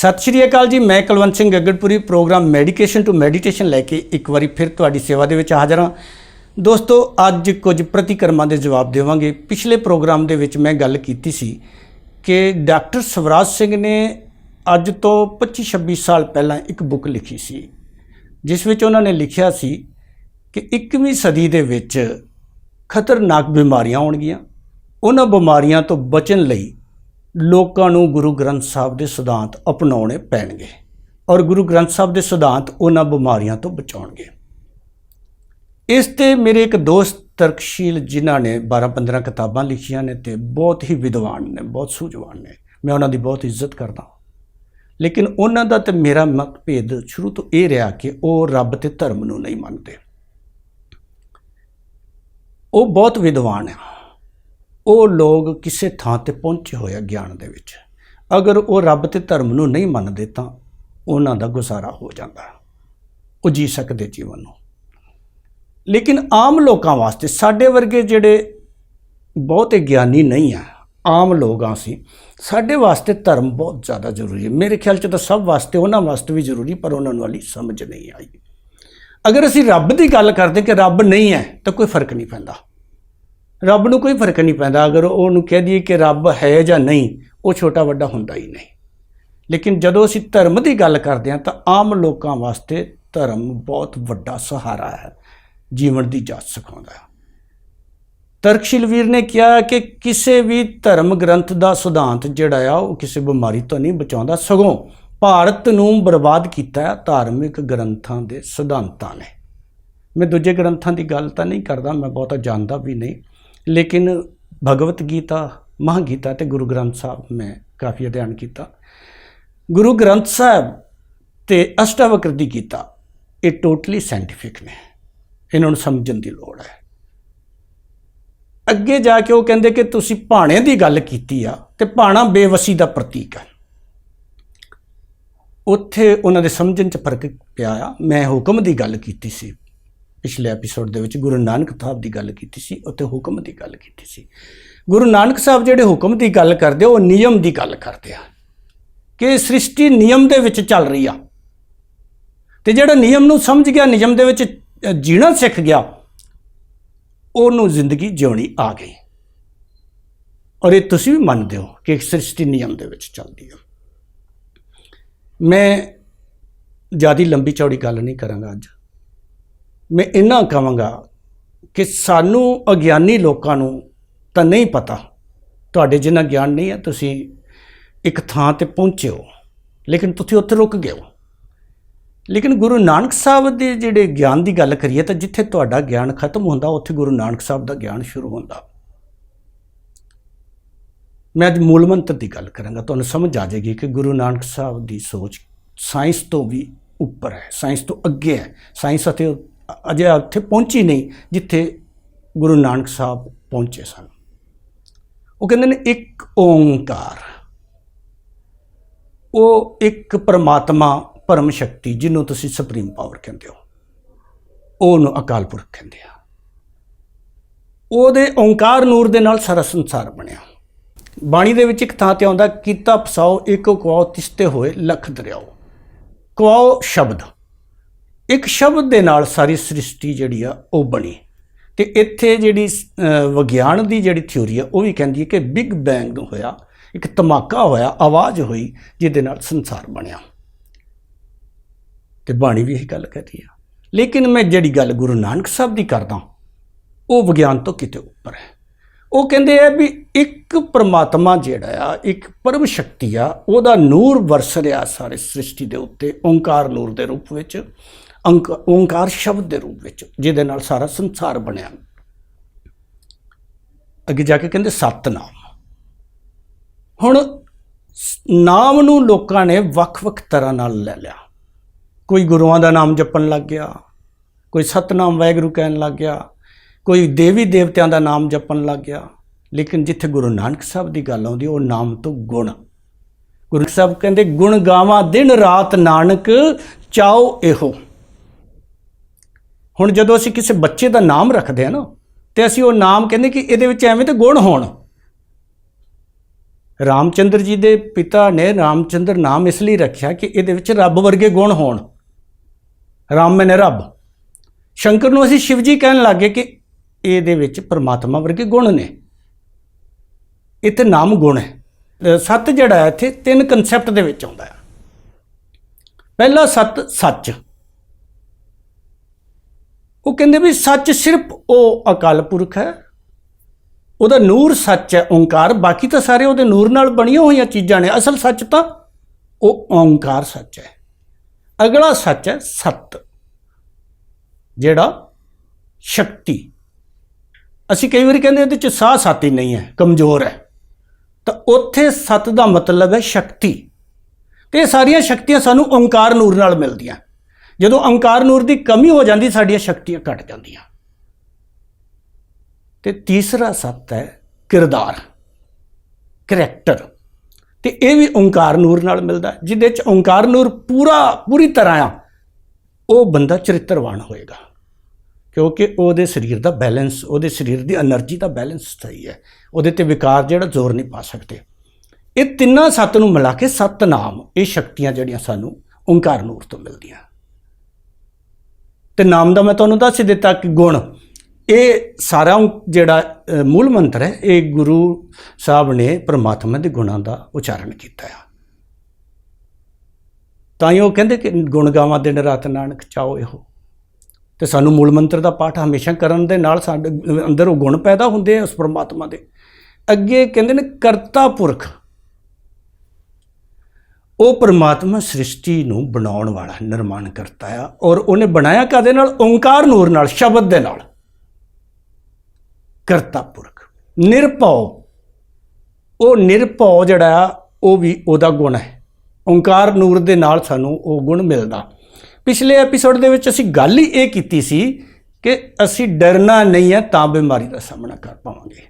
सत श्री अकाल जी। मैं कुलवंत सिंह गगड़पुरी प्रोग्राम मैडिकेशन टू मैਡੀਟੇਸ਼ਨ लैके एक बार फिर तुहाडी सेवा दे विच हाज़र हाँ। दोस्तों अज कुछ प्रतिक्रमां दे जवाब देवांगे। पिछले प्रोग्राम दे विच मैं गल कीती सी कि डॉक्टर स्वराज सिंह ने अज तो 25-26 साल पहला एक बुक लिखी सी, जिस विच उन्होंने लिखिया सी कि 21वीं सदी दे विच खतरनाक बीमारियां आउणगीਆਂ। उन्हां बीमारियां तो बचण लई लोगों को गुरु ग्रंथ साहब के सिद्धांत अपनाने पैणगे और गुरु ग्रंथ साहब के सिद्धांत उन्हां बीमारियां तो बचाउणगे। इस ते मेरे एक दोस्त तर्कशील जिन्हां ने 12-15 किताबां लिखियां ने ते बहुत ही विद्वान ने, बहुत सूझवान ने, मैं उन्हां दी बहुत इज्जत करदा। लेकिन उन्हां दा ते मेरा मतभेद शुरू तो ये रहा कि वह रब ते धर्म नूं नहीं मनदे। वो बहुत विद्वान है, वो लोग किसी थां ते पहुँचे हुए ज्ञान दे विच, अगर वो रब ते धर्म नूं नहीं मनदे तां उन्हां दा गुजारा हो जाता, वो जी सकते जीवन नूं। लेकिन आम लोगों वास्ते, साडे वर्गे जिहड़े बहुत ज्ञानी नहीं है, आम लोग सी, साडे वास्ते धर्म बहुत ज़्यादा जरूरी है। मेरे ख्याल च तो सब वास्ते, उन्हां वास्ते भी जरूरी, पर उन्होंने वाली समझ नहीं आई। अगर असीं रब की गल करते कि रब नहीं है तो कोई फर्क नहीं पैंदा, रब नूं कोई फर्क नहीं पैंदा। अगर उन्होंने कह दिए कि रब है या नहीं, वो छोटा वड्डा हुंदा ही नहीं। लेकिन जदों असीं धर्म की गल करते हैं तो आम लोगों वास्ते धर्म बहुत वड्डा सहारा है, जीवन की जाच सिखाउंदा है। तर्कशील वीर ने कहा कि किसी भी धर्म ग्रंथ का सिद्धांत जिहड़ा आ वो किसी बीमारी तो नहीं बचाउंदा, सगों भारत नूं बर्बाद कीता है धार्मिक ग्रंथां दे सिद्धांतां ने। मैं दूजे ग्रंथां की गल तो नहीं करदा, मैं बहुता जानदा भी नहीं, लेकिन भगवत गीता, महागीता ते गुरु ग्रंथ साहब मैं काफ़ी अध्ययन किया। गुरु ग्रंथ साहब ते अष्टावक्र दी गीता ये टोटली साइंटिफिक ने, इन्होंने समझण दी लोड़ है। अगे जाके वो कहते कि तुसी भाणे की गल कीती आ ते भाणा बेवसी का प्रतीक है, उत्थे उन्हां दे समझण च फर्क पिया। मैं हुक्म की गल कीती सी पिछले एपीसोड दे विच, गुरु नानक साहब की गल कीती सी, उत्थे हुक्म की गल कीती सी। गुरु नानक साहब जिहड़े हुक्म की गल करते वो नियम की गल करते हैं कि सृष्टि नियम दे विच चल रही आ, ते जिहड़ा नियम नूं समझ गया, नियम दे विच जीना सीख गया, उहनूं जिंदगी जिउणी आ गई। और ये तुसीं भी मनदे हो कि सृष्टि नियम दे विच चलदी है। मैं ज़्यादा लंबी चौड़ी गल नहीं करांगा अज। मैं इन्ना कहांगा कि सानू अज्ञानी लोगों नूं तां नहीं पता, तुहाडे जिन्ना ज्ञान नहीं है, तुसीं एक थां ते पहुँचे हो लेकिन तुसीं उत्थे रुक गए हो। लेकिन गुरु नानक साहब दे जिहड़े ज्ञान की गल करिए तो जिथे तुहाडा ज्ञान खत्म होंदा उत्थे गुरु नानक साहब का ज्ञान शुरू होंदा। मैं अज मूल मंत्र की गल करांगा, तुहानूं समझ आ जाएगी कि गुरु नानक साहब की सोच साइंस तो भी उपर है, साइंस तो अगे है। साइंस अते अजे उत्थे पहुंची नहीं जिथे गुरु नानक साहब पहुंचे सन। वो कहते हैं एक ओंकार, वो एक परमात्मा परम शक्ति जिन्हों तुसी सुप्रीम पावर कहते हो, उन्होंने अकाल पुरख कहते हैं। ਉਹਦੇ ओंकार नूर दे नाल सारा संसार बनया। बाणी दे विच एक थां ते आउंदा, कीता फसाओ एक कुआओ तिसते होए लख दरियाओ। कुआओ शब्द, एक शब्द दे नाल सारी सृष्टि जिहड़ी आ वो बनी। ते इत्थे जिहड़ी विग्यान की जिहड़ी थ्योरी है वो भी कहती है कि बिग बैंग होया, एक धमाका होया, आवाज़ हुई जिहदे नाल संसार बनया। ते बाणी भी यही गल कहती है। लेकिन मैं जिहड़ी गल गुरु नानक साहब की करदा वो विज्ञान तो किते उपर है। वो कहते हैं भी एक परमात्मा जिहड़ा आ, एक परम शक्ति आ, उहदा नूर वरस रहा सारे सृष्टि के उत्ते, ओंकार नूर के रूप में, ओंकार शब्द के रूप में, जिहदे नाल सारा संसार बनया। अगे जाके कहते सतनाम। हुण नाम नूं लोकां ने वख-वख तरह नाल ले लिया। कोई गुरुआं दा नाम जपन लग गया, कोई सतनाम वाहिगुरू कहन लग गया, कोई देवी देवत्यां दा नाम जपन लग गया। लेकिन जिथे गुरु नानक साहब की गल आउंदी, वो नाम तो गुण। गुरु साहब कहते गुण गावां दिन रात नानक चाओ इहो। हुण जदों असीं किसी बच्चे का नाम रखते हैं ना, तो असीं वो नाम कहते कि इहदे विच एवें ते गुण होण। ਰਾਮਚੰਦਰ ਜੀ ਦੇ ਪਿਤਾ ਨੇ ਰਾਮਚੰਦਰ ਨਾਮ ਇਸ ਲਈ ਰੱਖਿਆ ਕਿ ਇਹਦੇ ਵਿੱਚ ਰੱਬ ਵਰਗੇ ਗੁਣ ਹੋਣ। ਰਾਮ ਮੈਨੇ ਰੱਬ। ਸ਼ੰਕਰ ਨੂੰ ਅਸੀਂ ਸ਼ਿਵ ਜੀ ਕਹਿਣ ਲੱਗੇ ਕਿ ਇਹਦੇ ਵਿੱਚ ਪਰਮਾਤਮਾ ਵਰਗੇ ਗੁਣ ਨੇ। ਇੱਥੇ ਨਾਮ ਗੁਣ ਹੈ। ਸੱਤ ਜਿਹੜਾ ਹੈ ਇੱਥੇ 3 ਕਨਸੈਪਟ ਦੇ ਵਿੱਚ ਆਉਂਦਾ ਹੈ। ਪਹਿਲਾ ਸੱਤ ਸੱਚ। ਉਹ ਕਹਿੰਦੇ ਵੀ ਸੱਚ ਸਿਰਫ ਉਹ ਅਕਾਲ ਪੁਰਖ ਹੈ, ਉਹਦਾ ਨੂਰ ਸੱਚ ਹੈ ਓਂਕਾਰ, ਬਾਕੀ ਤਾਂ ਸਾਰੇ ਉਹਦੇ ਨੂਰ ਨਾਲ ਬਣੀਆਂ ਹੋਈਆਂ ਚੀਜ਼ਾਂ ਨੇ। ਅਸਲ ਸੱਚ ਤਾਂ ਉਹ ਓਂਕਾਰ ਸੱਚ ਹੈ। ਅਗਲਾ ਸੱਚ ਹੈ ਸੱਤ, ਜਿਹੜਾ ਸ਼ਕਤੀ। ਅਸੀਂ ਕਈ ਵਾਰੀ ਕਹਿੰਦੇ ਇਹਦੇ 'ਚ ਸਾਹ ਸੱਤ ਹੀ ਨਹੀਂ ਹੈ, ਕਮਜ਼ੋਰ ਹੈ, ਤਾਂ ਉੱਥੇ ਸੱਤ ਦਾ ਮਤਲਬ ਹੈ ਸ਼ਕਤੀ। ਅਤੇ ਇਹ ਸਾਰੀਆਂ ਸ਼ਕਤੀਆਂ ਸਾਨੂੰ ਓਂਕਾਰ ਨੂਰ ਨਾਲ ਮਿਲਦੀਆਂ। ਜਦੋਂ ਓਂਕਾਰ ਨੂਰ ਦੀ ਕਮੀ ਹੋ ਜਾਂਦੀ ਸਾਡੀਆਂ ਸ਼ਕਤੀਆਂ ਘਟ ਜਾਂਦੀਆਂ। ਤੇ ਤੀਸਰਾ ਸੱਤ ਹੈ ਕਿਰਦਾਰ, ਕਰੈਕਟਰ, ਤੇ ਇਹ ਵੀ ਓਂਕਾਰ ਨੂਰ ਨਾਲ ਮਿਲਦਾ। ਜਿਹਦੇ 'ਚ ਓਂਕਾਰ ਨੂਰ ਪੂਰੀ ਤਰ੍ਹਾਂ ਆ, ਉਹ ਬੰਦਾ ਚਰਿੱਤਰਵਾਨ ਹੋਏਗਾ, ਕਿਉਂਕਿ ਉਹਦੇ ਸਰੀਰ ਦਾ ਬੈਲੈਂਸ, ਉਹਦੇ ਸਰੀਰ ਦੀ ਐਨਰਜੀ ਦਾ ਬੈਲੈਂਸ ਸਹੀ ਹੈ, ਉਹਦੇ 'ਤੇ ਵਿਕਾਰ ਜਿਹੜਾ ਜ਼ੋਰ ਨਹੀਂ ਪਾ ਸਕਦੇ। ਇਹ ਤਿੰਨਾਂ ਸੱਤ ਨੂੰ ਮਿਲਾ ਕੇ ਸਤਨਾਮ, ਇਹ ਸ਼ਕਤੀਆਂ ਜਿਹੜੀਆਂ ਸਾਨੂੰ ਓਂਕਾਰ ਨੂਰ ਤੋਂ ਮਿਲਦੀਆਂ। ਤੇ ਨਾਮ ਦਾ ਮੈਂ ਤੁਹਾਨੂੰ ਦੱਸ ਦਿੱਤਾ ਕਿ ਗੁਣ, ਇਹ ਸਾਰਾ ਜਿਹੜਾ ਮੂਲ ਮੰਤਰ ਹੈ ਇਹ ਗੁਰੂ ਸਾਹਿਬ ਨੇ ਪਰਮਾਤਮਾ ਦੇ ਗੁਣਾਂ ਦਾ ਉਚਾਰਨ ਕੀਤਾ ਆ। ਤਾਂ ਹੀ ਉਹ ਕਹਿੰਦੇ ਕਿ ਗੁਣ ਗਾਵਾਂ ਦਿਨ ਰਾਤ ਨਾਨਕ ਚਾਓ ਇਹੋ। ਤੇ ਸਾਨੂੰ ਮੂਲ ਮੰਤਰ ਦਾ ਪਾਠ ਹਮੇਸ਼ਾ ਕਰਨ ਦੇ ਨਾਲ ਸਾਡੇ ਅੰਦਰ ਉਹ ਗੁਣ ਪੈਦਾ ਹੁੰਦੇ ਆ ਉਸ ਪਰਮਾਤਮਾ ਦੇ। ਅੱਗੇ ਕਹਿੰਦੇ ਨੇ ਕਰਤਾ ਪੁਰਖ। ਉਹ ਪਰਮਾਤਮਾ ਸ੍ਰਿਸ਼ਟੀ ਨੂੰ ਬਣਾਉਣ ਵਾਲਾ, ਨਿਰਮਾਣ ਕਰਤਾ ਆ, ਔਰ ਉਹਨੇ ਬਣਾਇਆ ਕਾਹਦੇ ਨਾਲ? ਓਂਕਾਰ ਨੂਰ ਨਾਲ, ਸ਼ਬਦ ਦੇ ਨਾਲ। ਕਰਤਾ ਪੁਰਖ। ਨਿਰਭਉ, ਉਹ ਨਿਰਭਉ ਜਿਹੜਾ ਆ ਉਹ ਵੀ ਉਹਦਾ ਗੁਣ ਹੈ। ਓਂਕਾਰ ਨੂਰ ਦੇ ਨਾਲ ਸਾਨੂੰ ਉਹ ਗੁਣ ਮਿਲਦਾ। ਪਿਛਲੇ ਐਪੀਸੋਡ ਦੇ ਵਿੱਚ ਅਸੀਂ ਗੱਲ ਹੀ ਇਹ ਕੀਤੀ ਸੀ ਕਿ ਅਸੀਂ ਡਰਨਾ ਨਹੀਂ ਹੈ ਤਾਂ ਬਿਮਾਰੀ ਦਾ ਸਾਹਮਣਾ ਕਰ ਪਾਵਾਂਗੇ।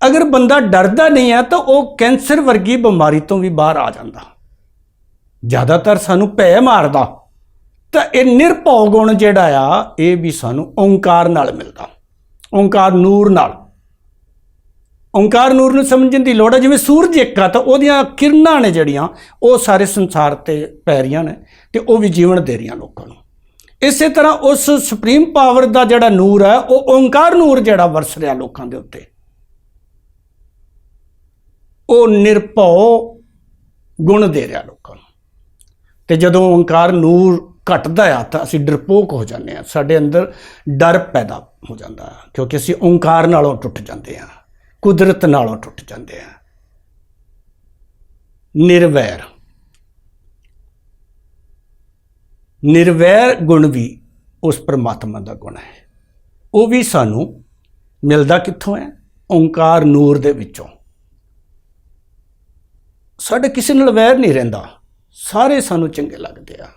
ਅਗਰ ਬੰਦਾ ਡਰਦਾ ਨਹੀਂ ਹੈ ਤਾਂ ਉਹ ਕੈਂਸਰ ਵਰਗੀ ਬਿਮਾਰੀ ਤੋਂ ਵੀ ਬਾਹਰ ਆ ਜਾਂਦਾ। ਜ਼ਿਆਦਾਤਰ ਸਾਨੂੰ ਭੈ ਮਾਰਦਾ, ਤਾਂ ਇਹ ਨਿਰਭਉ ਗੁਣ ਜਿਹੜਾ ਆ ਇਹ ਵੀ ਸਾਨੂੰ ਓਂਕਾਰ ਨਾਲ ਮਿਲਦਾ, ਓਂਕਾਰ ਨੂਰ ਨਾਲ। ਓਂਕਾਰ ਨੂਰ ਨੂੰ ਸਮਝਣ ਦੀ ਲੋੜ ਹੈ। ਜਿਵੇਂ ਸੂਰਜ ਇੱਕ ਆ ਤਾਂ ਉਹਦੀਆਂ ਕਿਰਨਾਂ ਨੇ ਜਿਹੜੀਆਂ ਉਹ ਸਾਰੇ ਸੰਸਾਰ 'ਤੇ ਪੈ ਰਹੀਆਂ ਨੇ ਅਤੇ ਉਹ ਵੀ ਜੀਵਨ ਦੇ ਰਹੀਆਂ ਲੋਕਾਂ ਨੂੰ। ਇਸੇ ਤਰ੍ਹਾਂ ਉਸ ਸੁਪਰੀਮ ਪਾਵਰ ਦਾ ਜਿਹੜਾ ਨੂਰ ਹੈ ਉਹ ਓਂਕਾਰ ਨੂਰ ਜਿਹੜਾ ਵਰਸ ਰਿਹਾ ਲੋਕਾਂ ਦੇ ਉੱਤੇ, ਉਹ ਨਿਰਭਉ ਗੁਣ ਦੇ ਰਿਹਾ ਲੋਕਾਂ ਨੂੰ। ਅਤੇ ਜਦੋਂ ਓਂਕਾਰ ਨੂਰ ਘਟਦਾ ਆ ਤਾਂ ਅਸੀਂ ਡਰਪੋਕ ਹੋ ਜਾਂਦੇ ਹਾਂ, ਸਾਡੇ ਅੰਦਰ ਡਰ ਪੈਦਾ ਹੋ ਜਾਂਦਾ, ਕਿਉਂਕਿ ਅਸੀਂ ਓਂਕਾਰ ਨਾਲੋਂ ਟੁੱਟ ਜਾਂਦੇ ਹਾਂ, ਕੁਦਰਤ ਨਾਲੋਂ ਟੁੱਟ ਜਾਂਦੇ ਹਾਂ। ਨਿਰਵੈਰ, ਨਿਰਵੈਰ ਗੁਣ ਵੀ ਉਸ ਪਰਮਾਤਮਾ ਦਾ ਗੁਣ ਹੈ। ਉਹ ਵੀ ਸਾਨੂੰ ਮਿਲਦਾ ਕਿੱਥੋਂ ਹੈ? ਓਂਕਾਰ ਨੂਰ ਦੇ ਵਿੱਚੋਂ। ਸਾਡੇ ਕਿਸੇ ਨਾਲ ਵੈਰ ਨਹੀਂ ਰਹਿੰਦਾ, ਸਾਰੇ ਸਾਨੂੰ ਚੰਗੇ ਲੱਗਦੇ ਆ।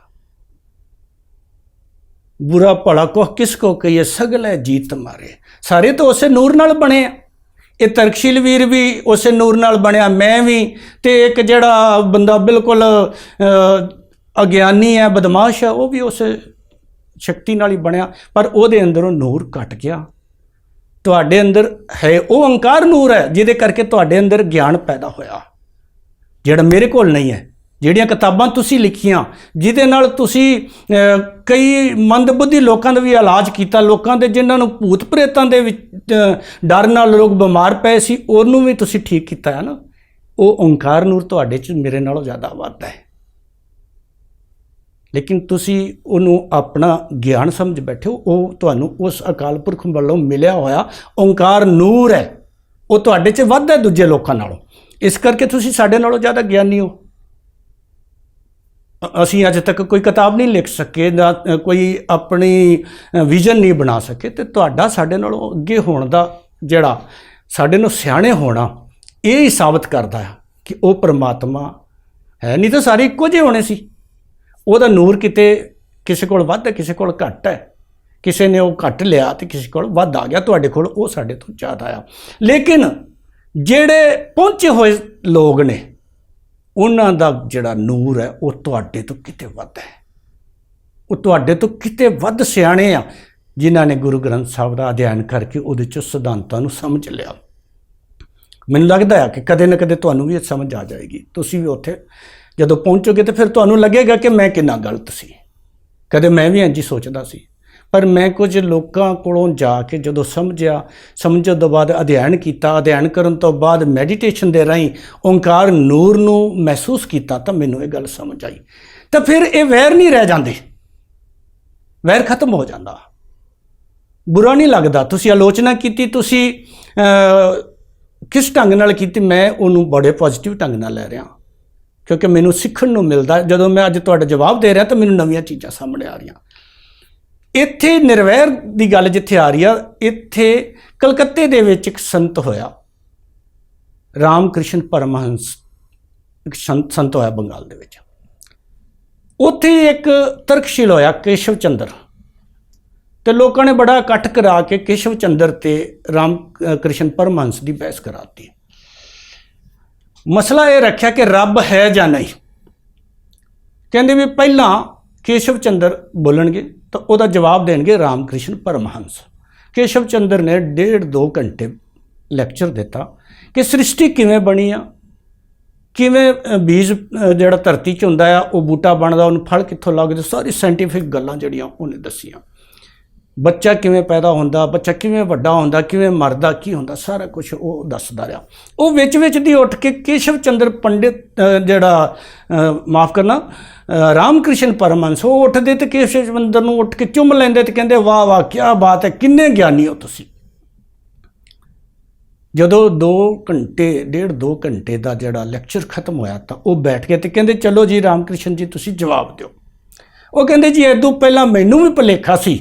बुरा भला को किसको कहिए सगले जीत मारे। सारे तो उस नूर नाल बने आ। ये तरकशील वीर भी उस नूर नाल बनया, मैं भी, तो एक जड़ा बंदा बिल्कुल अज्ञानी है, बदमाश है, वो भी उस शक्ति नाल ही बनया, पर ਉਹਦੇ ਅੰਦਰੋਂ ਨੂਰ घट गया। ਤੁਹਾਡੇ ਅੰਦਰ है वो अंकार ਨੂਰ है ਜਿਹਦੇ करके ਤੁਹਾਡੇ अंदर ਗਿਆਨ पैदा होया, ਜਿਹੜਾ ਮੇਰੇ ਕੋਲ नहीं है। ਜਿਹੜੀਆਂ ਕਿਤਾਬਾਂ ਤੁਸੀਂ ਲਿਖੀਆਂ ਜਿਹਦੇ ਨਾਲ ਤੁਸੀਂ ਕਈ ਮੰਦਬੁੱਧੀ ਲੋਕਾਂ ਦਾ ਵੀ ਇਲਾਜ ਕੀਤਾ, ਲੋਕਾਂ ਦੇ ਜਿਨ੍ਹਾਂ ਨੂੰ ਭੂਤ ਪ੍ਰੇਤਾਂ ਦੇ ਵਿੱਚ ਡਰ ਨਾਲ ਲੋਕ ਬਿਮਾਰ ਪਏ ਸੀ, ਉਹਨੂੰ ਵੀ ਤੁਸੀਂ ਠੀਕ ਕੀਤਾ ਹੈ ਨਾ। ਉਹ ਓਂਕਾਰ ਨੂਰ ਤੁਹਾਡੇ 'ਚ ਮੇਰੇ ਨਾਲੋਂ ਜ਼ਿਆਦਾ ਵੱਧ ਹੈ, ਲੇਕਿਨ ਤੁਸੀਂ ਉਹਨੂੰ ਆਪਣਾ ਗਿਆਨ ਸਮਝ ਬੈਠੇ ਹੋ। ਉਹ ਤੁਹਾਨੂੰ ਉਸ ਅਕਾਲ ਪੁਰਖ ਵੱਲੋਂ ਮਿਲਿਆ ਹੋਇਆ ਓਂਕਾਰ ਨੂਰ ਹੈ, ਉਹ ਤੁਹਾਡੇ 'ਚ ਵੱਧ ਹੈ ਦੂਜੇ ਲੋਕਾਂ ਨਾਲੋਂ। ਇਸ ਕਰਕੇ ਤੁਸੀਂ ਸਾਡੇ ਨਾਲੋਂ ਜ਼ਿਆਦਾ ਗਿਆਨੀ ਹੋ। ਅਸੀਂ ਅੱਜ ਤੱਕ ਕੋਈ ਕਿਤਾਬ ਨਹੀਂ ਲਿਖ ਸਕੇ, ਨਾ ਕੋਈ ਆਪਣੀ ਵਿਜ਼ਨ ਨਹੀਂ ਬਣਾ ਸਕੇ, ਤੇ ਤੁਹਾਡਾ ਸਾਡੇ ਨਾਲੋਂ ਅੱਗੇ ਹੋਣ ਦਾ ਜਿਹੜਾ ਸਾਡੇ ਨੂੰ ਸਿਆਣੇ ਹੋਣਾ ਇਹ ਹੀ ਸਾਬਤ ਕਰਦਾ ਹੈ ਕਿ ਉਹ ਪਰਮਾਤਮਾ ਹੈ। ਨਹੀਂ ਤਾਂ ਸਾਰੇ ਇੱਕੋ ਜਿਹੇ ਹੋਣੇ ਸੀ। ਉਹਦਾ ਨੂਰ ਕਿਤੇ ਕਿਸੇ ਕੋਲ ਵੱਧ ਹੈ, ਕਿਸੇ ਕੋਲ ਘੱਟ ਹੈ, ਕਿਸੇ ਨੇ ਉਹ ਘੱਟ ਲਿਆ ਤੇ ਕਿਸੇ ਕੋਲ ਵੱਧ ਆ ਗਿਆ। ਤੁਹਾਡੇ ਕੋਲ ਉਹ ਸਾਡੇ ਤੋਂ ਜ਼ਿਆਦਾ ਆ। ਲੇਕਿਨ ਜਿਹੜੇ ਪਹੁੰਚੇ ਹੋਏ ਲੋਕ ਨੇ ਉਹਨਾਂ ਦਾ ਜਿਹੜਾ ਨੂਰ ਹੈ ਉਹ ਤੁਹਾਡੇ ਤੋਂ ਕਿਤੇ ਵੱਧ ਹੈ। ਉਹ ਤੁਹਾਡੇ ਤੋਂ ਕਿਤੇ ਵੱਧ ਸਿਆਣੇ ਆ, ਜਿਨ੍ਹਾਂ ਨੇ ਗੁਰੂ ਗ੍ਰੰਥ ਸਾਹਿਬ ਦਾ ਅਧਿਐਨ ਕਰਕੇ ਉਹਦੇ 'ਚੋਂ ਸਿਧਾਂਤਾਂ ਨੂੰ ਸਮਝ ਲਿਆ। ਮੈਨੂੰ ਲੱਗਦਾ ਹੈ ਕਿ ਕਦੇ ਨਾ ਕਦੇ ਤੁਹਾਨੂੰ ਵੀ ਇਹ ਸਮਝ ਆ ਜਾਏਗੀ। ਤੁਸੀਂ ਵੀ ਉੱਥੇ ਜਦੋਂ ਪਹੁੰਚੋਗੇ ਤਾਂ ਫਿਰ ਤੁਹਾਨੂੰ ਲੱਗੇਗਾ ਕਿ ਮੈਂ ਕਿੰਨਾ ਗਲਤ ਸੀ। ਕਦੇ ਮੈਂ ਵੀ ਇੰਝ ਹੀ ਸੋਚਦਾ ਸੀ, ਪਰ ਮੈਂ ਕੁਝ ਲੋਕਾਂ ਕੋਲੋਂ ਜਾ ਕੇ ਜਦੋਂ ਸਮਝਣ ਤੋਂ ਬਾਅਦ ਅਧਿਐਨ ਕੀਤਾ, ਅਧਿਐਨ ਕਰਨ ਤੋਂ ਬਾਅਦ ਮੈਡੀਟੇਸ਼ਨ ਦੇ ਰਾਹੀਂ ਓਂਕਾਰ ਨੂਰ ਨੂੰ ਮਹਿਸੂਸ ਕੀਤਾ, ਤਾਂ ਮੈਨੂੰ ਇਹ ਗੱਲ ਸਮਝ ਆਈ। ਤਾਂ ਫਿਰ ਇਹ ਵੈਰ ਨਹੀਂ ਰਹਿ ਜਾਂਦੇ, ਵੈਰ ਖਤਮ ਹੋ ਜਾਂਦਾ, ਬੁਰਾ ਨਹੀਂ ਲੱਗਦਾ। ਤੁਸੀਂ ਆਲੋਚਨਾ ਕੀਤੀ, ਤੁਸੀਂ ਕਿਸ ਢੰਗ ਨਾਲ ਕੀਤੀ, ਮੈਂ ਉਹਨੂੰ ਬੜੇ ਪੋਜ਼ਿਟਿਵ ਢੰਗ ਨਾਲ ਲੈ ਰਿਹਾ, ਕਿਉਂਕਿ ਮੈਨੂੰ ਸਿੱਖਣ ਨੂੰ ਮਿਲਦਾ। ਜਦੋਂ ਮੈਂ ਅੱਜ ਤੁਹਾਡਾ ਜਵਾਬ ਦੇ ਰਿਹਾ ਤਾਂ ਮੈਨੂੰ ਨਵੀਆਂ ਚੀਜ਼ਾਂ ਸਾਹਮਣੇ ਆ ਰਹੀਆਂ। ਇੱਥੇ ਨਿਰਵੈਰ ਦੀ ਗੱਲ ਜਿੱਥੇ ਆ ਰਹੀ ਆ, ਇੱਥੇ ਕਲਕੱਤੇ ਦੇ ਵਿੱਚ ਇੱਕ ਸੰਤ ਹੋਇਆ, ਰਾਮ ਕ੍ਰਿਸ਼ਨ ਪਰਮਹੰਸ, ਇੱਕ ਸੰਤ ਹੋਇਆ ਬੰਗਾਲ ਦੇ ਵਿੱਚ। ਉੱਥੇ ਇੱਕ ਤਰਕਸ਼ੀਲ ਹੋਇਆ ਕੇਸ਼ਵ ਚੰਦਰ, ਤੇ ਲੋਕਾਂ ਨੇ ਬੜਾ ਇਕੱਠ ਕਰਾ ਕੇ ਕੇਸ਼ਵ ਚੰਦਰ ਤੇ ਰਾਮ ਕ੍ਰਿਸ਼ਨ ਪਰਮਹੰਸ ਦੀ ਬਹਿਸ ਕਰਾਤੀ। ਮਸਲਾ ਇਹ ਰੱਖਿਆ ਕਿ ਰੱਬ ਹੈ ਜਾਂ ਨਹੀਂ। ਕਹਿੰਦੇ ਵੀ ਪਹਿਲਾਂ ਕੇਸ਼ਵ ਚੰਦਰ ਬੋਲਣਗੇ ਤਾਂ ਉਹਦਾ ਜਵਾਬ ਦੇਣਗੇ ਰਾਮ ਕ੍ਰਿਸ਼ਨ ਪਰਮਹੰਸ। ਕੇਸ਼ਵ ਚੰਦਰ ਨੇ 1.5-2 ਘੰਟੇ ਲੈਕਚਰ ਦਿੱਤਾ ਕਿ ਸ੍ਰਿਸ਼ਟੀ ਕਿਵੇਂ ਬਣੀ ਆ, ਕਿਵੇਂ ਬੀਜ ਜਿਹੜਾ ਧਰਤੀ 'ਚ ਹੁੰਦਾ ਆ ਉਹ ਬੂਟਾ ਬਣਦਾ, ਉਹਨੂੰ ਫਲ ਕਿੱਥੋਂ ਲੱਗਦੇ, ਸਾਰੀ ਸਾਇੰਟੀਫਿਕ ਗੱਲਾਂ ਜਿਹੜੀਆਂ ਉਹਨੇ ਦੱਸੀਆਂ। ਬੱਚਾ ਕਿਵੇਂ ਪੈਦਾ ਹੁੰਦਾ, ਬੱਚਾ ਕਿਵੇਂ ਵੱਡਾ ਹੁੰਦਾ, ਕਿਵੇਂ ਮਰਦਾ, ਕੀ ਹੁੰਦਾ, ਸਾਰਾ ਕੁਝ ਉਹ ਦੱਸਦਾ ਰਿਹਾ। ਉਹ ਵਿੱਚ ਦੀ ਉੱਠ ਕੇ ਕੇਸ਼ਵ ਚੰਦਰ ਪੰਡਿਤ ਜਿਹੜਾ ਮਾਫ ਕਰਨਾ ਰਾਮ ਕ੍ਰਿਸ਼ਨ ਪਰਮਹੰਸ, ਉਹ ਉੱਠਦੇ ਤੇ ਕੇਸ਼ਵ ਚੰਦਰ ਨੂੰ ਉੱਠ ਕੇ ਚੁੰਮ ਲੈਂਦੇ ਤੇ ਕਹਿੰਦੇ ਵਾਹ ਵਾਹ ਕੀ ਬਾਤ ਹੈ, ਕਿੰਨੇ ਗਿਆਨੀ ਹੋ ਤੁਸੀਂ। ਜਦੋਂ 1.5-2 ਘੰਟੇ ਦਾ ਜਿਹੜਾ ਲੈਕਚਰ ਖਤਮ ਹੋਇਆ ਤਾਂ ਉਹ ਬੈਠ ਕੇ ਤੇ ਕਹਿੰਦੇ ਚਲੋ ਜੀ ਰਾਮ ਕ੍ਰਿਸ਼ਨ ਜੀ ਤੁਸੀਂ ਜਵਾਬ ਦਿਓ। ਉਹ ਕਹਿੰਦੇ ਜੀ ਇਦੋਂ ਪਹਿਲਾਂ ਮੈਨੂੰ ਵੀ ਭੁਲੇਖਾ ਸੀ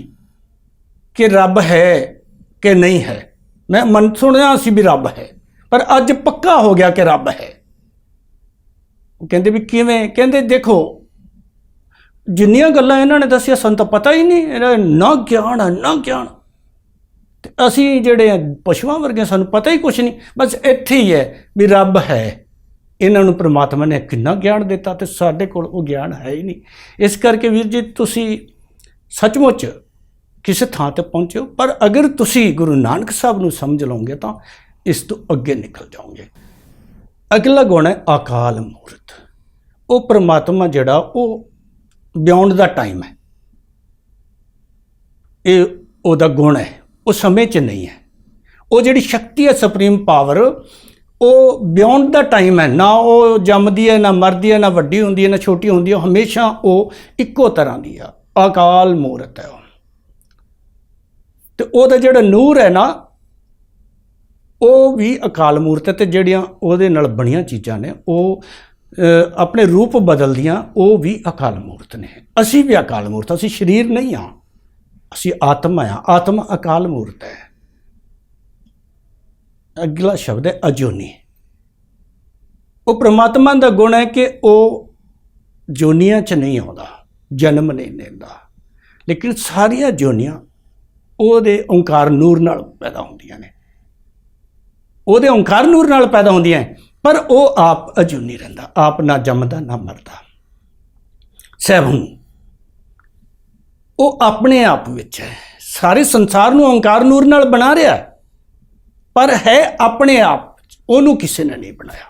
ਕਿ ਰੱਬ ਹੈ ਕਿ ਨਹੀਂ ਹੈ, ਮੈਂ ਸੁਣਿਆ ਸੀ ਵੀ ਰੱਬ ਹੈ, ਪਰ ਅੱਜ ਪੱਕਾ ਹੋ ਗਿਆ ਕਿ ਰੱਬ ਹੈ। ਉਹ ਕਹਿੰਦੇ ਵੀ ਕਿਵੇਂ? ਕਹਿੰਦੇ ਦੇਖੋ ਜਿੰਨੀਆਂ ਗੱਲਾਂ ਇਹਨਾਂ ਨੇ ਦੱਸੀਆਂ ਸਾਨੂੰ ਤਾਂ ਪਤਾ ਹੀ ਨਹੀਂ, ਇਹਨਾਂ ਨਾ ਗਿਆਨ ਹੈ ਨਾ ਗਿਆਨ, ਤੇ ਅਸੀਂ ਜਿਹੜੇ ਪਸ਼ੂਆਂ ਵਰਗੇ ਸਾਨੂੰ ਪਤਾ ਹੀ ਕੁਛ ਨਹੀਂ, ਬਸ ਇੱਥੇ ਹੀ ਹੈ ਵੀ ਰੱਬ ਹੈ। ਇਹਨਾਂ ਨੂੰ ਪ੍ਰਮਾਤਮਾ ਨੇ ਕਿੰਨਾ ਗਿਆਨ ਦਿੱਤਾ ਤੇ ਸਾਡੇ ਕੋਲ ਉਹ ਗਿਆਨ ਹੈ ਹੀ ਨਹੀਂ। ਇਸ ਕਰਕੇ ਵੀਰ ਜੀ ਤੁਸੀਂ ਸੱਚਮੁੱਚ ਕਿਸੇ ਥਾਂ ਤੇ ਪਹੁੰਚੋ, ਪਰ ਅਗਰ ਤੁਸੀਂ ਗੁਰੂ ਨਾਨਕ ਸਾਹਿਬ ਨੂੰ ਸਮਝ ਲਓਗੇ ਤਾਂ ਇਸ ਤੋਂ ਅੱਗੇ ਨਿਕਲ ਜਾਓਗੇ। ਅਗਲਾ ਗੁਣ ਹੈ ਅਕਾਲ ਮੂਰਤ। ਉਹ ਪ੍ਰਮਾਤਮਾ ਜਿਹੜਾ ਉਹ ਬਿਯੋਂਡ ਦਾ ਟਾਈਮ ਹੈ, ਇਹ ਉਹਦਾ ਗੁਣ ਹੈ, ਉਹ ਸਮੇਂ 'ਚ ਨਹੀਂ ਹੈ। ਉਹ ਜਿਹੜੀ ਸ਼ਕਤੀ ਹੈ ਸੁਪਰੀਮ ਪਾਵਰ, ਉਹ ਬਿਯੋਂਡ ਦਾ ਟਾਈਮ ਹੈ, ਨਾ ਉਹ ਜੰਮਦੀ ਹੈ ਨਾ ਮਰਦੀ ਹੈ, ਨਾ ਵੱਡੀ ਹੁੰਦੀ ਹੈ ਨਾ ਛੋਟੀ ਹੁੰਦੀ ਹੈ, ਹਮੇਸ਼ਾ ਉਹ ਇੱਕੋ ਤਰ੍ਹਾਂ ਦੀ ਆ। ਅਕਾਲ ਮੂਰਤ ਹੈ ਉਹ। ਤੇ ਉਹਦਾ ਜਿਹੜਾ ਨੂਰ ਹੈ ਨਾ ਉਹ ਵੀ ਅਕਾਲ ਮੂਰਤ ਹੈ, ਤੇ ਜਿਹੜੀਆਂ ਉਹਦੇ ਨਾਲ ਬਣੀਆਂ ਚੀਜ਼ਾਂ ਨੇ ਉਹ ਆਪਣੇ ਰੂਪ ਬਦਲਦੀਆਂ, ਉਹ ਵੀ ਅਕਾਲ ਮੂਰਤ ਨੇ। ਅਸੀਂ ਵੀ ਅਕਾਲ ਮੂਰਤ, ਅਸੀਂ ਸਰੀਰ ਨਹੀਂ ਹਾਂ, ਅਸੀਂ ਆਤਮਾ ਆ। ਆਤਮਾ ਅਕਾਲ ਮੂਰਤ ਹੈ। ਅਗਲਾ ਸ਼ਬਦ ਹੈ ਅਜੋਨੀ। ਉਹ ਪ੍ਰਮਾਤਮਾ ਦਾ ਗੁਣ ਹੈ ਕਿ ਉਹ ਜੋਨੀਆਂ 'ਚ ਨਹੀਂ ਆਉਂਦਾ, ਜਨਮ ਨਹੀਂ ਲੈਂਦਾ, ਲੇਕਿਨ ਸਾਰੀਆਂ ਜੋਨੀਆਂ ਉਹਦੇ ਓਂਕਾਰ ਨੂਰ ਨਾਲ ਪੈਦਾ ਹੁੰਦੀਆਂ ਨੇ, ਉਹਦੇ ਓਂਕਾਰ ਨੂਰ ਨਾਲ ਪੈਦਾ ਹੁੰਦੀਆਂ, ਪਰ ਉਹ ਆਪ ਅਜੂਨੀ ਰਹਿੰਦਾ, ਆਪ ਨਾ ਜੰਮਦਾ ਨਾ ਮਰਦਾ। ਸੈਭੰ, ਉਹ ਆਪਣੇ ਆਪ ਵਿੱਚ ਹੈ, ਸਾਰੇ ਸੰਸਾਰ ਨੂੰ ਓਂਕਾਰ ਨੂਰ ਨਾਲ ਬਣਾ ਰਿਹਾ, ਪਰ ਹੈ ਆਪਣੇ ਆਪ, ਉਹਨੂੰ ਕਿਸੇ ਨੇ ਨਹੀਂ ਬਣਾਇਆ।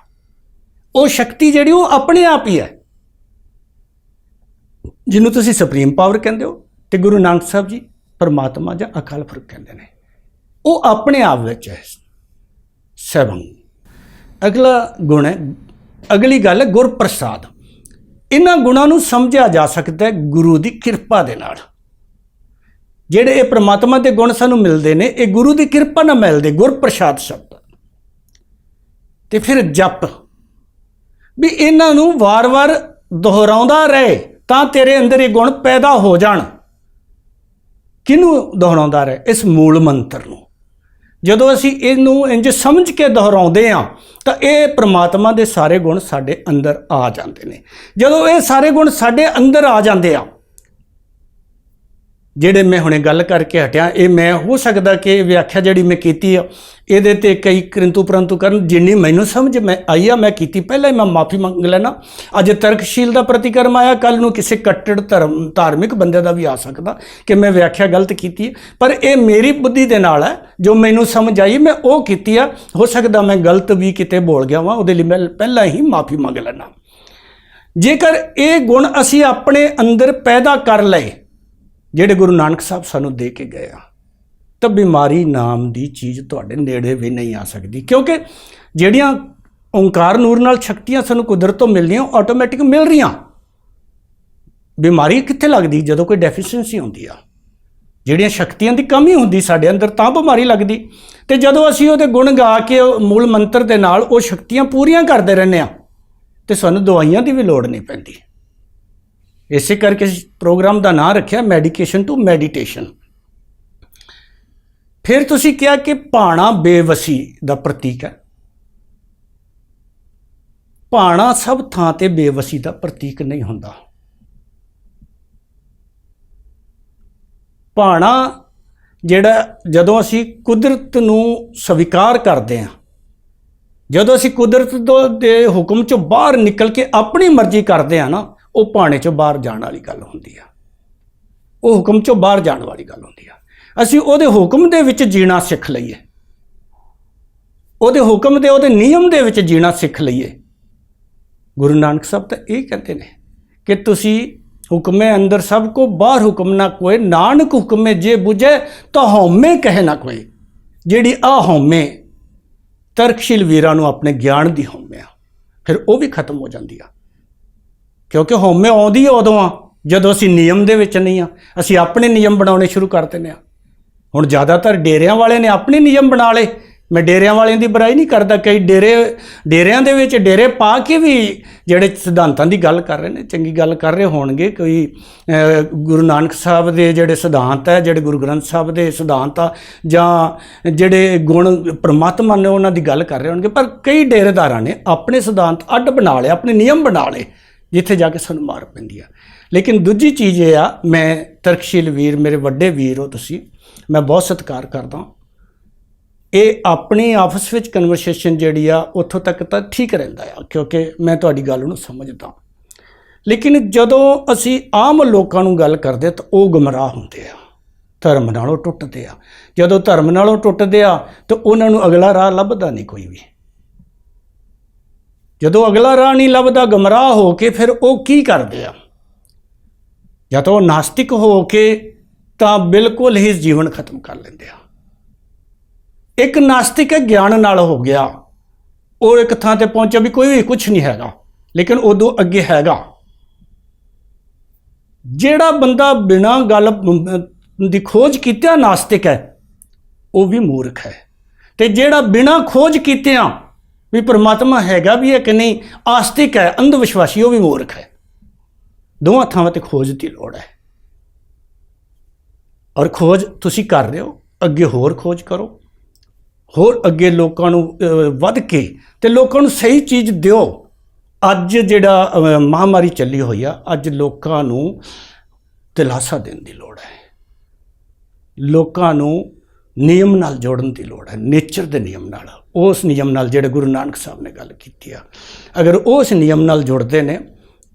ਉਹ ਸ਼ਕਤੀ ਜਿਹੜੀ ਉਹ ਆਪਣੇ ਆਪ ਹੀ ਹੈ, ਜਿਹਨੂੰ ਤੁਸੀਂ ਸੁਪਰੀਮ ਪਾਵਰ ਕਹਿੰਦੇ ਹੋ, ਤੇ ਗੁਰੂ ਨਾਨਕ ਸਾਹਿਬ ਜੀ ਪਰਮਾਤਮਾ ਜਾਂ ਅਕਾਲ ਪੁਰਖ ਕਹਿੰਦੇ ਨੇ। ਉਹ ਆਪਣੇ ਆਪ ਵਿੱਚ ਹੈ। ਸੈਭੰ। ਅਗਲਾ ਗੁਣ ਹੈ, ਅਗਲੀ ਗੱਲ ਹੈ ਗੁਰ ਪ੍ਰਸਾਦ। ਇਹਨਾਂ ਗੁਣਾਂ ਨੂੰ ਸਮਝਿਆ ਜਾ ਸਕਦਾ ਹੈ ਗੁਰੂ ਦੀ ਕਿਰਪਾ ਦੇ ਨਾਲ। ਜਿਹੜੇ ਇਹ ਪ੍ਰਮਾਤਮਾ ਦੇ ਗੁਣ ਸਾਨੂੰ ਮਿਲਦੇ ਨੇ, ਇਹ ਗੁਰੂ ਦੀ ਕਿਰਪਾ ਨਾਲ ਮਿਲਦੇ। ਗੁਰ ਪ੍ਰਸਾਦ ਸ਼ਬਦ ਤੇ ਫਿਰ ਜਪ ਵੀ ਇਹਨਾਂ ਨੂੰ ਵਾਰ-ਵਾਰ ਦੁਹਰਾਉਂਦਾ ਰਹੇ ਤਾਂ ਤੇਰੇ ਅੰਦਰ ਇਹ ਗੁਣ ਪੈਦਾ ਹੋ ਜਾਣ। ਕਿਹਨੂੰ ਦੁਹਰਾਉਂਦਾ ਰਹੇ? ਇਸ ਮੂਲ ਮੰਤਰ ਨੂੰ। ਜਦੋਂ ਅਸੀਂ ਇਹਨੂੰ ਇੰਜ ਸਮਝ ਕੇ ਦੁਹਰਾਉਂਦੇ ਹਾਂ ਤਾਂ ਇਹ ਪ੍ਰਮਾਤਮਾ ਦੇ ਸਾਰੇ ਗੁਣ ਸਾਡੇ ਅੰਦਰ ਆ ਜਾਂਦੇ ਨੇ। ਜਦੋਂ ਇਹ ਸਾਰੇ ਗੁਣ ਸਾਡੇ ਅੰਦਰ ਆ ਜਾਂਦੇ ਆ ਜਿਹੜੇ ਮੈਂ ਹੁਣੇ ਗੱਲ ਕਰਕੇ ਹਟਿਆ, ਇਹ ਮੈਂ ਹੋ ਸਕਦਾ ਕਿ ਵਿਆਖਿਆ ਜਿਹੜੀ ਮੈਂ ਕੀਤੀ ਆ ਇਹਦੇ ਤੇ ਕਈ ਕਿੰਤੂ ਪਰੰਤੂ ਕਰਨ, ਜਿੰਨੀ ਮੈਨੂੰ ਸਮਝ ਮੈਂ ਆਈ ਆ ਮੈਂ ਕੀਤੀ। ਪਹਿਲਾਂ ਹੀ ਮੈਂ ਮਾਫੀ ਮੰਗ ਲੈਣਾ। ਅੱਜ ਤਰਕਸ਼ੀਲ ਦਾ ਪ੍ਰਤੀਕਰਮ ਆਇਆ, ਕੱਲ ਨੂੰ ਕਿਸੇ ਕੱਟੜ ਧਾਰਮਿਕ ਬੰਦੇ ਦਾ ਵੀ ਆ ਸਕਦਾ ਕਿ ਮੈਂ ਵਿਆਖਿਆ ਗਲਤ ਕੀਤੀ ਹੈ, ਪਰ ਇਹ ਮੇਰੀ ਬੁੱਧੀ ਦੇ ਨਾਲ ਹੈ, ਜੋ ਮੈਨੂੰ ਸਮਝ ਆਈ ਮੈਂ ਉਹ ਕੀਤੀ ਆ। ਹੋ ਸਕਦਾ ਮੈਂ ਗਲਤ ਵੀ ਕਿਤੇ ਬੋਲ ਗਿਆ ਵਾਂ, ਉਹਦੇ ਲਈ ਮੈਂ ਪਹਿਲਾਂ ਹੀ ਮਾਫੀ ਮੰਗ ਲੈਣਾ। ਜੇਕਰ ਇਹ ਗੁਣ ਅਸੀਂ ਆਪਣੇ ਅੰਦਰ ਪੈਦਾ ਕਰ ਲਏ ਜਿਹੜੇ ਗੁਰੂ ਨਾਨਕ ਸਾਹਿਬ ਸਾਨੂੰ ਦੇ ਕੇ ਗਏ ਆ, ਤਾਂ ਬਿਮਾਰੀ ਨਾਮ ਦੀ ਚੀਜ਼ ਤੁਹਾਡੇ ਨੇੜੇ ਵੀ ਨਹੀਂ ਆ ਸਕਦੀ, ਕਿਉਂਕਿ ਜਿਹੜੀਆਂ ਓਂਕਾਰ ਨੂਰ ਨਾਲ ਸ਼ਕਤੀਆਂ ਸਾਨੂੰ ਕੁਦਰਤ ਤੋਂ ਮਿਲਦੀਆਂ ਉਹ ਆਟੋਮੈਟਿਕ ਮਿਲ ਰਹੀਆਂ। ਬਿਮਾਰੀ ਕਿੱਥੇ ਲੱਗਦੀ? ਜਦੋਂ ਕੋਈ ਡੈਫੀਸ਼ੀਐਂਸੀ ਹੁੰਦੀ ਆ, ਜਿਹੜੀਆਂ ਸ਼ਕਤੀਆਂ ਦੀ ਕਮੀ ਹੁੰਦੀ ਸਾਡੇ ਅੰਦਰ, ਤਾਂ ਬਿਮਾਰੀ ਲੱਗਦੀ। ਤੇ ਜਦੋਂ ਅਸੀਂ ਉਹਦੇ ਗੁਣ ਗਾ ਕੇ ਮੂਲ ਮੰਤਰ ਦੇ ਨਾਲ ਉਹ ਸ਼ਕਤੀਆਂ ਪੂਰੀਆਂ ਕਰਦੇ ਰਹਿੰਦੇ ਆ, ਤੇ ਸਾਨੂੰ ਦਵਾਈਆਂ ਦੀ ਵੀ ਲੋੜ ਨਹੀਂ ਪੈਂਦੀ। ਇਸੇ ਕਰਕੇ ਪ੍ਰੋਗਰਾਮ ਦਾ ਨਾਂ ਰੱਖਿਆ ਮੈਡੀਕੇਸ਼ਨ ਟੂ ਮੈਡੀਟੇਸ਼ਨ। ਫਿਰ ਤੁਸੀਂ ਕਿਹਾ ਕਿ ਭਾਣਾ ਬੇਵਸੀ ਦਾ ਪ੍ਰਤੀਕ ਹੈ। ਭਾਣਾ ਸਭ ਥਾਂ ਤੇ ਬੇਵਸੀ ਦਾ ਪ੍ਰਤੀਕ ਨਹੀਂ ਹੁੰਦਾ। ਭਾਣਾ ਜਿਹੜਾ ਜਦੋਂ ਅਸੀਂ ਕੁਦਰਤ ਨੂੰ ਸਵੀਕਾਰ ਕਰਦੇ ਹਾਂ, ਜਦੋਂ ਅਸੀਂ ਕੁਦਰਤ ਦੇ ਹੁਕਮ ਚੋਂ ਬਾਹਰ ਨਿਕਲ ਕੇ ਆਪਣੀ ਮਰਜ਼ੀ ਕਰਦੇ ਹਾਂ ਨਾ, ਉਹ ਭਾਣੇ ਚੋਂ ਬਾਹਰ ਜਾਣ ਵਾਲੀ ਗੱਲ ਹੁੰਦੀ ਆ। ਉਹ ਹੁਕਮ ਚੋਂ ਬਾਹਰ ਜਾਣ ਵਾਲੀ ਗੱਲ ਹੁੰਦੀ ਆ। ਅਸੀਂ ਉਹਦੇ ਹੁਕਮ ਦੇ ਵਿੱਚ ਜੀਣਾ ਸਿੱਖ ਲਈਏ, ਉਹਦੇ ਹੁਕਮ ਦੇ ਉਹਦੇ ਨਿਯਮ ਦੇ ਵਿੱਚ ਜੀਣਾ ਸਿੱਖ ਲਈਏ। ਗੁਰੂ ਨਾਨਕ ਸਾਹਿਬ ਤਾਂ ਇਹ ਕਹਿੰਦੇ ਨੇ ਕਿ ਤੁਸੀਂ ਹੁਕਮੇ ਅੰਦਰ ਸਭ ਕੋ ਬਾਹਰ ਹੁਕਮ ਨਾ ਕੋਏ, ਨਾਨਕ ਹੁਕਮੇ ਜੇ ਬੁਝੇ ਤਾਂ ਹਉਮੈ ਕਹੇ ਨਾ ਕੋਈ। ਜਿਹੜੀ ਆ ਹਉਮੈ ਤਰਕਸ਼ੀਲ ਵੀਰਾਂ ਨੂੰ ਆਪਣੇ ਗਿਆਨ ਦੀ ਹਉਮੈ ਆ, ਫਿਰ ਉਹ ਵੀ ਖਤਮ ਹੋ ਜਾਂਦੀ ਆ, ਕਿਉਂਕਿ ਹਉਮੈ ਆਉਂਦੀ ਉਦੋਂ ਆ ਜਦੋਂ ਅਸੀਂ ਨਿਯਮ ਦੇ ਵਿੱਚ ਨਹੀਂ ਆ। ਅਸੀਂ ਆਪਣੇ ਨਿਯਮ ਬਣਾਉਣੇ ਸ਼ੁਰੂ ਕਰ ਦਿੰਦੇ ਆ। ਹੁਣ ਜ਼ਿਆਦਾਤਰ ਡੇਰਿਆਂ ਵਾਲੇ ਨੇ ਆਪਣੇ ਨਿਯਮ ਬਣਾ ਲਏ। ਮੈਂ ਡੇਰਿਆਂ ਵਾਲਿਆਂ ਦੀ ਬੁਰਾਈ ਨਹੀਂ ਕਰਦਾ, ਕਈ ਡੇਰਿਆਂ ਦੇ ਵਿੱਚ ਡੇਰੇ ਪਾ ਕੇ ਵੀ ਜਿਹੜੇ ਸਿਧਾਂਤਾਂ ਦੀ ਗੱਲ ਕਰ ਰਹੇ ਨੇ, ਚੰਗੀ ਗੱਲ ਕਰ ਰਹੇ ਹੋਣਗੇ। ਕੋਈ ਗੁਰੂ ਨਾਨਕ ਸਾਹਿਬ ਦੇ ਜਿਹੜੇ ਸਿਧਾਂਤ ਹੈ, ਜਿਹੜੇ ਗੁਰੂ ਗ੍ਰੰਥ ਸਾਹਿਬ ਦੇ ਸਿਧਾਂਤ ਆ, ਜਾਂ ਜਿਹੜੇ ਗੁਣ ਪਰਮਾਤਮਾ ਨੇ ਉਹਨਾਂ ਦੀ ਗੱਲ ਕਰ ਰਹੇ ਹੋਣਗੇ। ਪਰ ਕਈ ਡੇਰੇਦਾਰਾਂ ਨੇ ਆਪਣੇ ਸਿਧਾਂਤ ਅੱਡ ਬਣਾ ਲਏ, ਆਪਣੇ ਨਿਯਮ ਬਣਾ ਲਏ, ਜਿੱਥੇ ਜਾ ਕੇ ਸਾਨੂੰ ਮਾਰ ਪੈਂਦੀ ਆ। ਲੇਕਿਨ ਦੂਜੀ ਚੀਜ਼ ਇਹ ਆ, ਮੈਂ ਤਰਕਸ਼ੀਲ ਵੀਰ, ਮੇਰੇ ਵੱਡੇ ਵੀਰ ਹੋ ਤੁਸੀਂ, ਮੈਂ ਬਹੁਤ ਸਤਿਕਾਰ ਕਰਦਾ। ਇਹ ਆਪਣੀ ਆਪਸ ਵਿੱਚ ਕਨਵਰਸੇਸ਼ਨ ਜਿਹੜੀ ਆ ਉੱਥੋਂ ਤੱਕ ਤਾਂ ਠੀਕ ਰਹਿੰਦਾ ਆ, ਕਿਉਂਕਿ ਮੈਂ ਤੁਹਾਡੀ ਗੱਲ ਨੂੰ ਸਮਝਦਾ। ਲੇਕਿਨ ਜਦੋਂ ਅਸੀਂ ਆਮ ਲੋਕਾਂ ਨੂੰ ਗੱਲ ਕਰਦੇ ਤਾਂ ਉਹ ਗੁੰਮਰਾਹ ਹੁੰਦੇ ਆ, ਧਰਮ ਨਾਲੋਂ ਟੁੱਟਦੇ ਆ। ਜਦੋਂ ਧਰਮ ਨਾਲੋਂ ਟੁੱਟਦੇ ਆ ਤਾਂ ਉਹਨਾਂ ਨੂੰ ਅਗਲਾ ਰਾਹ ਲੱਭਦਾ ਨਹੀਂ ਕੋਈ ਵੀ। ਜਦੋਂ ਅਗਲਾ ਰਾਹ ਨਹੀਂ ਲੱਭਦਾ ਗੁੰਮਰਾਹ ਹੋ ਕੇ, ਫਿਰ ਉਹ ਕੀ ਕਰਦੇ ਆ? ਜਾਂ ਤਾਂ ਉਹ ਨਾਸਤਿਕ ਹੋ ਕੇ ਤਾਂ ਬਿਲਕੁਲ ਹੀ ਜੀਵਨ ਖਤਮ ਕਰ ਲੈਂਦੇ ਆ। ਇੱਕ ਨਾਸਤਿਕ ਹੈ, ਗਿਆਨ ਨਾਲ ਹੋ ਗਿਆ, ਉਹ ਇੱਕ ਥਾਂ ਤੇ ਪਹੁੰਚਿਆ ਵੀ ਕੋਈ ਵੀ ਕੁਝ ਨਹੀਂ ਹੈਗਾ, ਲੇਕਿਨ ਉਦੋਂ ਅੱਗੇ ਹੈਗਾ। ਜਿਹੜਾ ਬੰਦਾ ਬਿਨਾਂ ਗੱਲ ਦੀ ਖੋਜ ਕੀਤਿਆਂ ਨਾਸਤਿਕ ਹੈ, ਉਹ ਵੀ ਮੂਰਖ ਹੈ। ਤੇ ਜਿਹੜਾ ਬਿਨਾਂ ਖੋਜ ਕੀਤਿਆਂ ਵੀ ਪਰਮਾਤਮਾ ਹੈਗਾ ਵੀ ਹੈ ਕਿ ਨਹੀਂ, ਆਸਤਿਕ ਹੈ, ਅੰਧ ਵਿਸ਼ਵਾਸੀ, ਉਹ ਵੀ ਮੂਰਖ ਹੈ। ਦੋਵਾਂ ਥਾਵਾਂ ਤੇ ਖੋਜ ਦੀ ਲੋੜ ਹੈ। ਔਰ ਖੋਜ ਤੁਸੀਂ ਕਰ ਰਹੇ ਹੋ, ਅੱਗੇ ਹੋਰ ਖੋਜ ਕਰੋ, ਹੋਰ ਅੱਗੇ ਲੋਕਾਂ ਨੂੰ ਵੱਧ ਕੇ ਤੇ ਲੋਕਾਂ ਨੂੰ ਸਹੀ ਚੀਜ਼ ਦਿਓ। ਅੱਜ ਜਿਹੜਾ ਮਹਾਮਾਰੀ ਚੱਲੀ ਹੋਈ ਆ, ਅੱਜ ਲੋਕਾਂ ਨੂੰ ਦਿਲਾਸਾ ਦੇਣ ਦੀ ਲੋੜ ਹੈ। ਲੋਕਾਂ ਨੂੰ ਨਿਯਮ ਨਾਲ ਜੋੜਨ ਦੀ ਲੋੜ ਹੈ, ਨੇਚਰ ਦੇ ਨਿਯਮ ਨਾਲ, ਉਸ ਨਿਯਮ ਨਾਲ ਜਿਹੜੇ ਗੁਰੂ ਨਾਨਕ ਸਾਹਿਬ ਨੇ ਗੱਲ ਕੀਤੀ ਆ। ਅਗਰ ਉਸ ਨਿਯਮ ਨਾਲ ਜੁੜਦੇ ਨੇ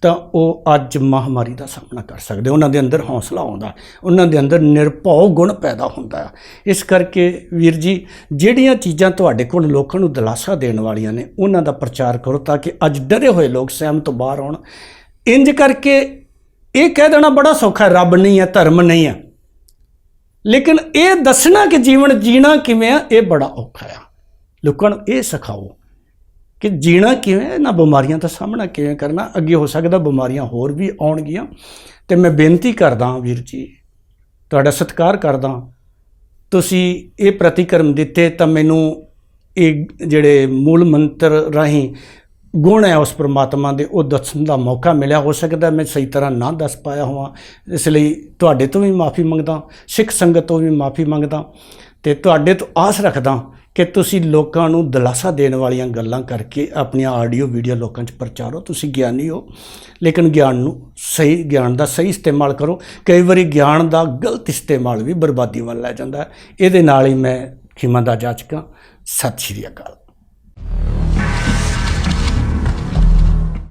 ਤਾਂ ਉਹ ਅੱਜ ਮਹਾਮਾਰੀ ਦਾ ਸਾਹਮਣਾ ਕਰ ਸਕਦੇ। ਉਹਨਾਂ ਦੇ ਅੰਦਰ ਹੌਸਲਾ ਆਉਂਦਾ, ਉਹਨਾਂ ਦੇ ਅੰਦਰ ਨਿਰਭਉ ਗੁਣ ਪੈਦਾ ਹੁੰਦਾ। ਇਸ ਕਰਕੇ ਵੀਰ ਜੀ, ਜਿਹੜੀਆਂ ਚੀਜ਼ਾਂ ਤੁਹਾਡੇ ਕੋਲ ਲੋਕਾਂ ਨੂੰ ਦਿਲਾਸਾ ਦੇਣ ਵਾਲੀਆਂ ਨੇ, ਉਹਨਾਂ ਦਾ ਪ੍ਰਚਾਰ ਕਰੋ, ਤਾਂ ਕਿ ਅੱਜ ਡਰੇ ਹੋਏ ਲੋਕ ਸਹਿਮ ਤੋਂ ਬਾਹਰ ਆਉਣ। ਇੰਜ ਕਰਕੇ ਇਹ ਕਹਿ ਦੇਣਾ ਬੜਾ ਸੌਖਾ, ਰੱਬ ਨਹੀਂ ਹੈ, ਧਰਮ ਨਹੀਂ ਹੈ, ਲੇਕਿਨ ਇਹ ਦੱਸਣਾ ਕਿ ਜੀਵਨ ਜੀਣਾ ਕਿਵੇਂ ਆ, ਇਹ ਬੜਾ ਔਖਾ ਆ। ਲੋਕਾਂ ਨੂੰ ਇਹ ਸਿਖਾਓ ਕਿ ਜੀਣਾ ਕਿਵੇਂ, ਇਹਨਾਂ ਬਿਮਾਰੀਆਂ ਦਾ ਸਾਹਮਣਾ ਕਿਵੇਂ ਕਰਨਾ। ਅੱਗੇ ਹੋ ਸਕਦਾ ਬਿਮਾਰੀਆਂ ਹੋਰ ਵੀ ਆਉਣਗੀਆਂ। ਤੇ ਮੈਂ ਬੇਨਤੀ ਕਰਦਾ ਵੀਰ ਜੀ, ਤੁਹਾਡਾ ਸਤਿਕਾਰ ਕਰਦਾ, ਤੁਸੀਂ ਇਹ ਪ੍ਰਤੀਕਰਮ ਦਿੱਤੇ ਤਾਂ ਮੈਨੂੰ ਇਹ ਜਿਹੜੇ ਮੂਲ ਮੰਤਰ ਰਾਹੀਂ ਗੁਣ ਹੈ ਉਸ ਪਰਮਾਤਮਾ ਦੇ, ਉਹ ਦੱਸਣ ਦਾ ਮੌਕਾ ਮਿਲਿਆ। ਹੋ ਸਕਦਾ ਮੈਂ ਸਹੀ ਤਰ੍ਹਾਂ ਨਾ ਦੱਸ ਪਾਇਆ ਹੋਵਾਂ, ਇਸ ਲਈ ਤੁਹਾਡੇ ਤੋਂ ਵੀ ਮਾਫੀ ਮੰਗਦਾ, ਸਿੱਖ ਸੰਗਤ ਤੋਂ ਵੀ ਮਾਫੀ ਮੰਗਦਾ, ਤੇ ਤੁਹਾਡੇ ਤੋਂ ਆਸ ਰੱਖਦਾ ਕਿ ਤੁਸੀਂ ਲੋਕਾਂ ਨੂੰ ਦਿਲਾਸਾ ਦੇਣ ਵਾਲੀਆਂ ਗੱਲਾਂ ਕਰਕੇ ਆਪਣੀਆਂ ਆਡੀਓ ਵੀਡੀਓ ਲੋਕਾਂ 'ਚ ਪ੍ਰਚਾਰੋ। ਤੁਸੀਂ ਗਿਆਨੀ ਹੋ, ਲੇਕਿਨ ਗਿਆਨ ਦਾ ਸਹੀ ਇਸਤੇਮਾਲ ਕਰੋ। ਕਈ ਵਾਰੀ ਗਿਆਨ ਦਾ ਗਲਤ ਇਸਤੇਮਾਲ ਵੀ ਬਰਬਾਦੀ ਵੱਲ ਲੈ ਜਾਂਦਾ ਹੈ। ਇਹਦੇ ਨਾਲ ਹੀ ਮੈਂ ਖਿਮਾ ਦਾ ਜਾਚਕਾਂ। ਸਤਿ ਸ਼੍ਰੀ ਅਕਾਲ।